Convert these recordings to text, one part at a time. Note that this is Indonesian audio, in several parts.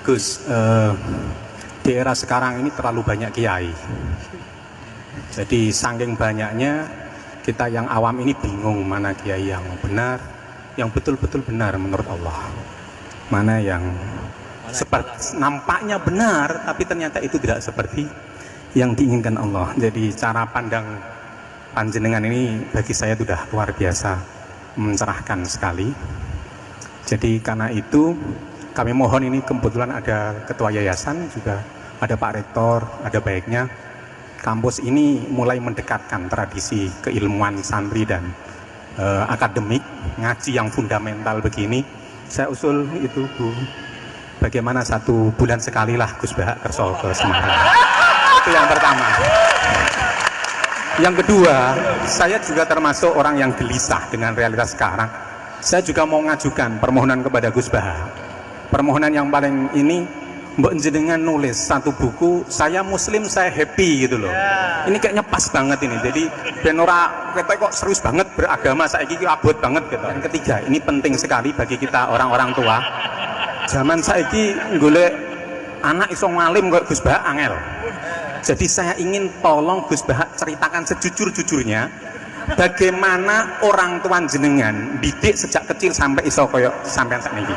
Gus, di era sekarang ini terlalu banyak kiai. Jadi saking banyaknya kita yang awam ini bingung mana kiai yang benar, yang betul-betul benar menurut Allah. Mana yang seperti nampaknya benar tapi ternyata itu tidak seperti yang diinginkan Allah. Jadi cara pandang panjenengan ini bagi saya sudah luar biasa mencerahkan sekali. Jadi karena itu kami mohon, ini kebetulan ada ketua yayasan, juga ada Pak Rektor, ada baiknya kampus ini mulai mendekatkan tradisi keilmuan santri dan akademik, ngaji yang fundamental begini. Saya usul itu Bu, bagaimana 1 bulan sekali lah Gus Bahak Kerso ke Semarang. Itu yang pertama. Yang kedua, saya juga termasuk orang yang gelisah dengan realitas sekarang. Saya juga mau ngajukan permohonan kepada Gus Bahak. Permohonan yang paling ini, mbok jenengan nulis 1 buku, saya muslim saya happy gitu loh. Ini kayaknya pas banget ini. Jadi ben ora ketok kok serius banget beragama saiki iki abot banget gitu. Yang ketiga, ini penting sekali bagi kita orang-orang tua. Zaman saiki golek anak iso ngalim kok Gus Bahak angel. Jadi saya ingin tolong Gus Bahak ceritakan sejujur-jujurnya bagaimana orang tua jenengan didik sejak kecil sampai iso koyo sampean sakniki.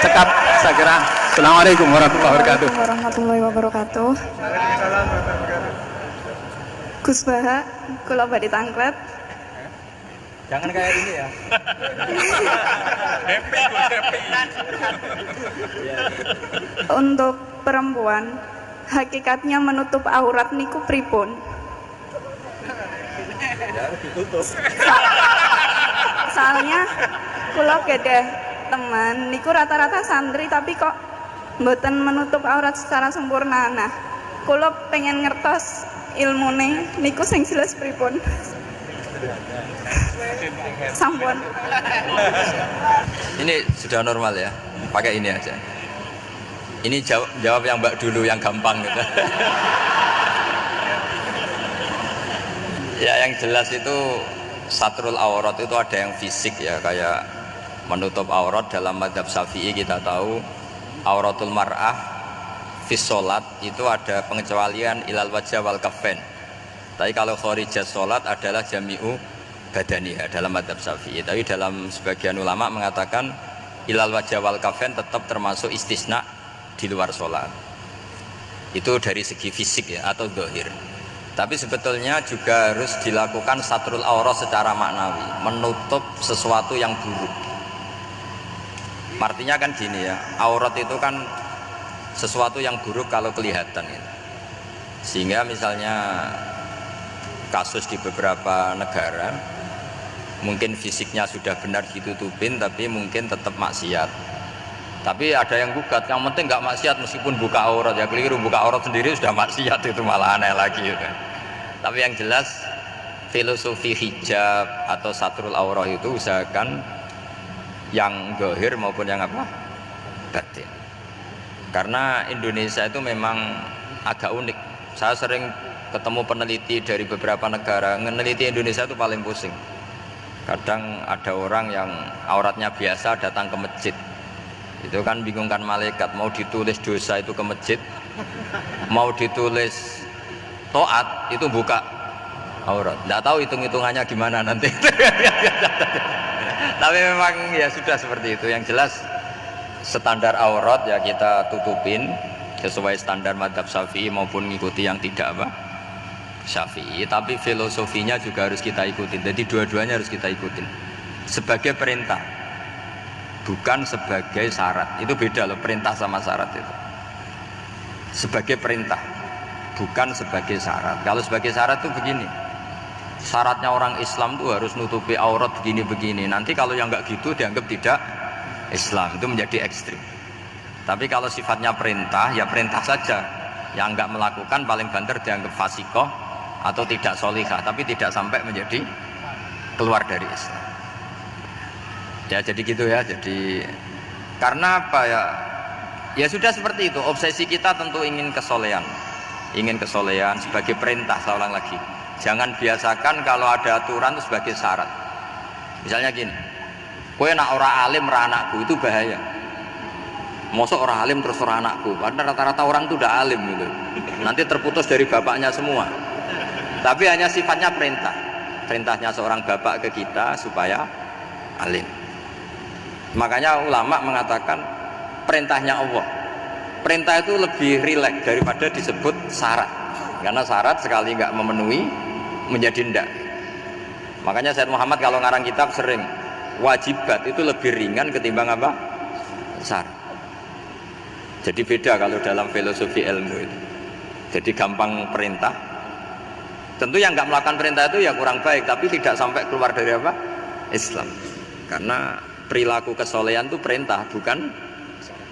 Cekap saya kira. Assalamualaikum warahmatullahi wabarakatuh. Warahmatullahi wabarakatuh. Gus Bahak, kula badhe tanglet. Jangan kayak ini ya. Happy Gus, happy. Untuk perempuan, hakikatnya menutup aurat niku pripun? Ya harus ditutup. Soalnya kula gedeh teman niku rata-rata santri tapi kok mboten menutup aurat secara sempurna. Nah, kula pengen ngertos ilmune niku sing jelas pripun. Sampun. Ini sudah normal ya, pakai ini aja. Ini jawab yang Mbak dulu yang gampang gitu. Ya yang jelas itu satrul aurat itu ada yang fisik ya, kayak menutup aurat dalam mazhab Syafi'i kita tahu auratul mar'ah fis sholat itu ada pengecualian ilal wajah wal kaffain. Tapi kalau kharijat sholat adalah jami'u badaniha dalam mazhab Syafi'i. Tapi dalam sebagian ulama mengatakan ilal wajah wal kaffain tetap termasuk istisna di luar sholat. Itu dari segi fisik ya atau zahir. Tapi sebetulnya juga harus dilakukan satrul aurat secara maknawi, menutup sesuatu yang buruk. Artinya kan gini ya, aurat itu kan sesuatu yang buruk kalau kelihatan gitu. Sehingga misalnya kasus di beberapa negara mungkin fisiknya sudah benar ditutupin tapi mungkin tetap maksiat. Tapi ada yang gugat, yang penting nggak maksiat meskipun buka aurat. Ya keliru, buka aurat sendiri sudah maksiat, itu malah aneh lagi gitu. Tapi yang jelas filosofi hijab atau satrul aurat itu usahakan yang zahir maupun yang apa? Batin. Karena Indonesia itu memang agak unik. Saya sering ketemu peneliti dari beberapa negara, meneliti Indonesia itu paling pusing. Kadang ada orang yang auratnya biasa datang ke masjid, itu kan bingungkan malaikat, mau ditulis dosa itu ke masjid, mau ditulis toat itu buka aurat. Tidak tahu hitung-hitungannya gimana nanti. Tapi memang ya sudah seperti itu. Yang jelas standar aurat ya kita tutupin sesuai standar mazhab Syafi'i maupun mengikuti yang tidak apa Syafi'i. Tapi filosofinya juga harus kita ikutin. Jadi dua-duanya harus kita ikutin sebagai perintah, bukan sebagai syarat. Itu beda loh, perintah sama syarat itu. Sebagai perintah, bukan sebagai syarat. Kalau sebagai syarat itu begini, syaratnya orang Islam itu harus nutupi aurat begini-begini. Nanti kalau yang nggak gitu dianggap tidak Islam, itu menjadi ekstrim. Tapi kalau sifatnya perintah, ya perintah saja. Yang nggak melakukan paling banter dianggap fasikoh atau tidak solihah, tapi tidak sampai menjadi keluar dari Islam. Ya jadi gitu ya. Jadi karena apa ya? Ya sudah seperti itu. Obsesi kita tentu ingin kesolehan, sebagai perintah. Saya ulang lagi, jangan biasakan kalau ada aturan itu sebagai syarat. Misalnya gini, kowe nak ora alim ra anakku, itu bahaya. Mosok orang alim terus orang anakku, karena rata-rata orang itu udah alim gitu. Nanti terputus dari bapaknya semua. Tapi hanya sifatnya perintah. Perintahnya seorang bapak ke kita supaya alim. Makanya ulama mengatakan perintahnya Allah. Perintah itu lebih rileks daripada disebut syarat. Karena syarat sekali nggak memenuhi menjadi ndak. Makanya Sayyid Muhammad kalau ngarang kitab sering wajibat itu lebih ringan ketimbang apa? Syarat. Jadi beda kalau dalam filosofi ilmu itu. Jadi gampang perintah. Tentu yang nggak melakukan perintah itu ya kurang baik, tapi tidak sampai keluar dari apa? Islam. Karena perilaku kesolehan itu perintah, bukan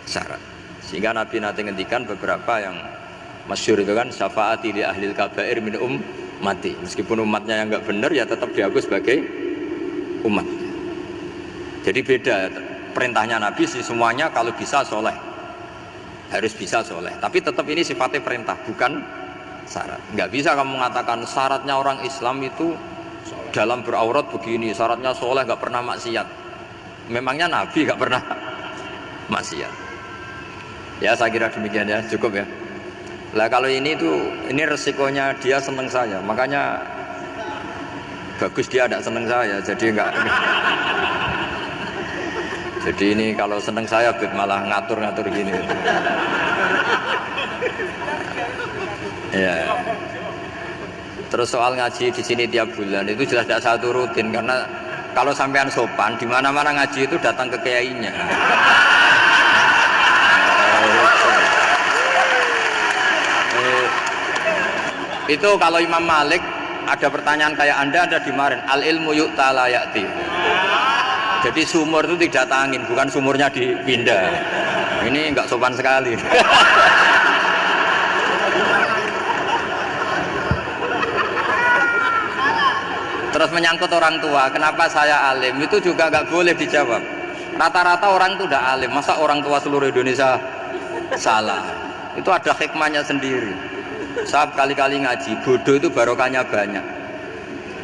syarat. Sehingga Nabi nanti ngendikan beberapa yang masyhur itu kan, syafaati li ahlil kabair min ummati. Meskipun umatnya yang nggak benar ya tetap diakui sebagai umat. Jadi beda perintahnya Nabi sih, semuanya kalau bisa soleh. Harus bisa soleh, tapi tetap ini sifatnya perintah, bukan syarat. Nggak bisa kamu mengatakan syaratnya orang Islam itu dalam beraurat begini, syaratnya soleh, nggak pernah maksiat. Memangnya Nabi nggak pernah maksiat? Ya saya kira demikian ya, cukup ya. Lah kalau ini resikonya dia seneng saya, makanya bagus dia tidak seneng saya, jadi enggak. Jadi ini kalau seneng saya malah ngatur-ngatur gini. Ya. Terus soal ngaji di sini tiap bulan itu jelas tidak satu rutin, karena kalau sampean sopan di mana-mana ngaji itu datang ke kiainya. Itu kalau Imam Malik ada pertanyaan kayak Anda dimarahin, al ilmu yu'ta la ya'ti. Jadi sumur itu tidak tangin, bukan sumurnya dipindah. Ini enggak sopan sekali. Terus menyangkut orang tua, kenapa saya alim? Itu juga enggak boleh dijawab. Rata-rata orang itu udah alim, masa orang tua seluruh Indonesia salah? Itu ada hikmahnya sendiri. Saya kali-kali ngaji, bodoh itu barokahnya banyak.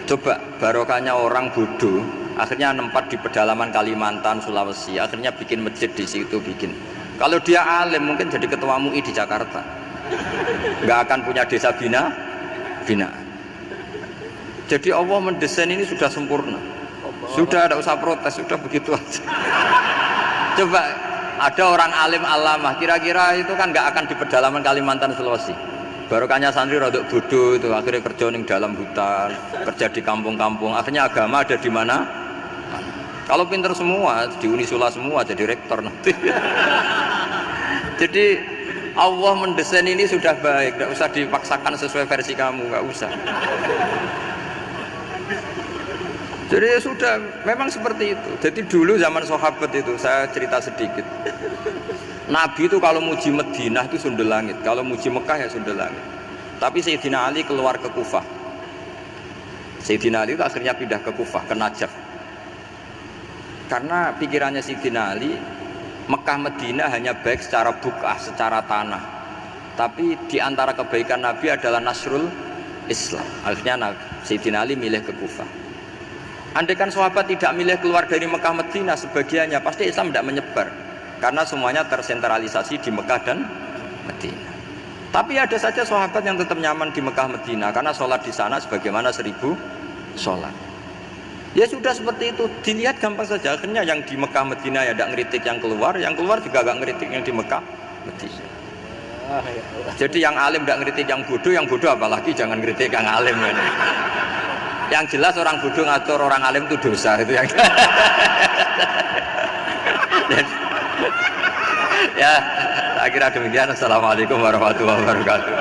Coba barokahnya orang bodoh, akhirnya nempat di pedalaman Kalimantan, Sulawesi, akhirnya bikin masjid di situ bikin. Kalau dia alim mungkin jadi ketua MUI di Jakarta, nggak akan punya desa binaan. Jadi Allah mendesain ini sudah sempurna, sudah tidak usah protes, sudah begitu aja. Coba ada orang alim alamah, kira-kira itu kan nggak akan di pedalaman Kalimantan, Sulawesi. Barokahnya santri rodok bodoh itu, akhirnya kerja di dalam hutan, kerja di kampung-kampung, akhirnya agama ada di mana? Kalau pinter semua, di Unisula semua jadi rektor nanti. Jadi Allah mendesain ini sudah baik, tidak usah dipaksakan sesuai versi kamu, nggak usah. Jadi ya sudah, memang seperti itu. Jadi dulu zaman sahabat itu, saya cerita sedikit. Nabi itu kalau muji Madinah itu sundel langit, kalau muji Mekah ya sundel langit. Tapi Sayyidina Ali keluar ke Kufah. Sayyidina Ali itu akhirnya pindah ke Kufah, ke Najaf. Karena pikirannya Sayyidina Ali, Mekah Madinah hanya baik secara bukah, secara tanah. Tapi di antara kebaikan Nabi adalah nasrul Islam. Akhirnya Sayyidina Ali milih ke Kufah. Andai kan sahabat tidak milih keluar dari Mekah Madinah sebagiannya, pasti Islam tidak menyebar. Karena semuanya tersentralisasi di Mekah dan Madinah. Tapi ada saja sahabat yang tetap nyaman di Mekah Madinah karena sholat di sana sebagaimana 1000 sholat. Ya sudah seperti itu, dilihat gampang saja. Akhirnya yang di Mekah Madinah ya tidak ngeritik yang keluar juga gak ngeritik yang di Mekah Madinah. Jadi yang alim tidak ngeritik yang bodoh apalagi jangan ngeritik yang alim. Yang jelas orang bodoh ngatur orang alim itu dosa itu yang. Ya, saya kira demikian. Assalamualaikum warahmatullahi wabarakatuh.